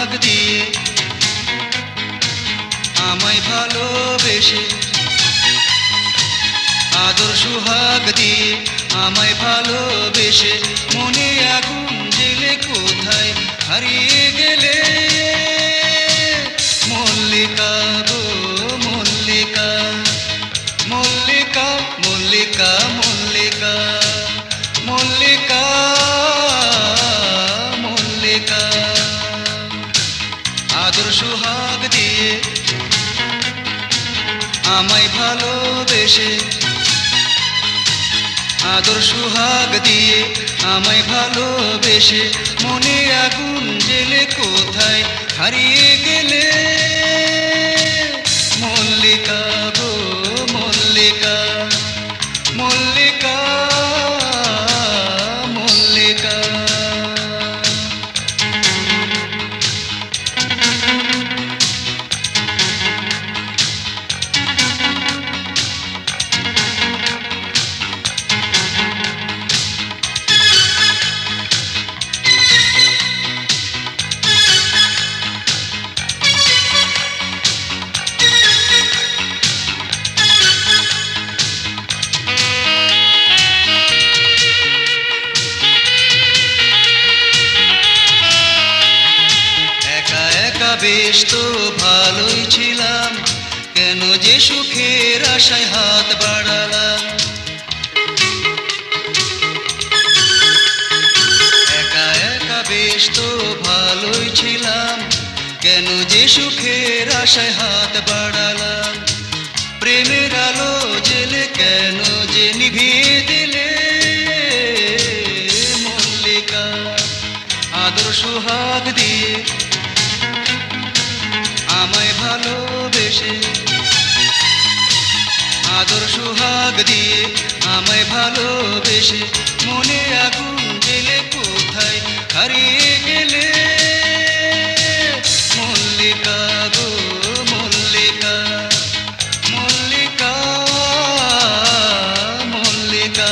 সোহাগ দিয়ে আমায় ভালোবেসে, আদর সোহাগ দিয়ে আমায় ভালোবেসে, মনে আগুন জেলে কোথায় হারিয়ে গেলে। মল্লিকা গো মল্লিকা, মল্লিকা মল্লিকা মল্লিকা মল্লিকা মল্লিকা। আদর সোহাগ দিয়ে আমায় ভালোবেসে, আদর সোহাগ দিয়ে আমায় ভালোবেসে, মনে আগুন জেলে কোথায় হারিয়ে গেলে। মল্লিকা গো মল্লিকা, মল্লিকা মল্লিকা। বেশ তো ভালোই ছিলাম, কেন যে সুখের আশায় হাত বাড়ালাম। একা একা বেশ তো ভালোই ছিলাম, কেন যে সুখের আশায় হাত বাড়ালাম। প্রেমের আলো জেলে কেন যে নিভিয়ে দিলে। মল্লিকা আদর সোহাগ দিয়ে আমায় ভালোবেসে, আদর সোহাগ দিয়ে আমায় ভালোবেসে, মনে আগুন জেলে কোথায় হারিয়ে গেলে। মল্লিকা গো মল্লিকা, মল্লিকা মল্লিকা।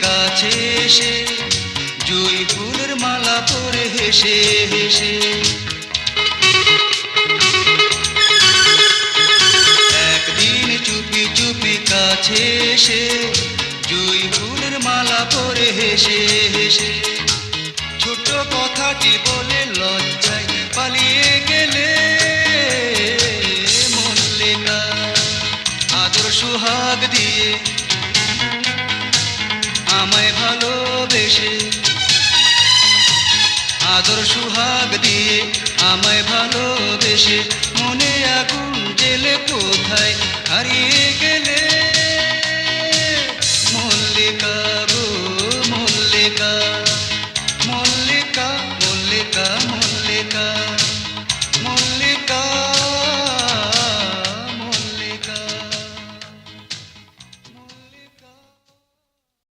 কাছে এসে জুঁই ফুলের মালা পরে হেসে হেসে, একদিন চুপি চুপি কাছে এসে জুঁই ফুলের মালা পরে হেসে হেসে, ছোট কথাটি বলে লজ্জায় পালিয়ে গেলে। মল্লিকা আদর সোহাগ দিয়ে আমায় ভালোবেসে, আদর সোহাগ দিয়ে আমায় ভালোবেসে, মনে আগুন জেলে কোথায় হারিয়ে গেলে। মল্লিকা গো মল্লিকা, মল্লিকা মল্লিকা মল্লিকা।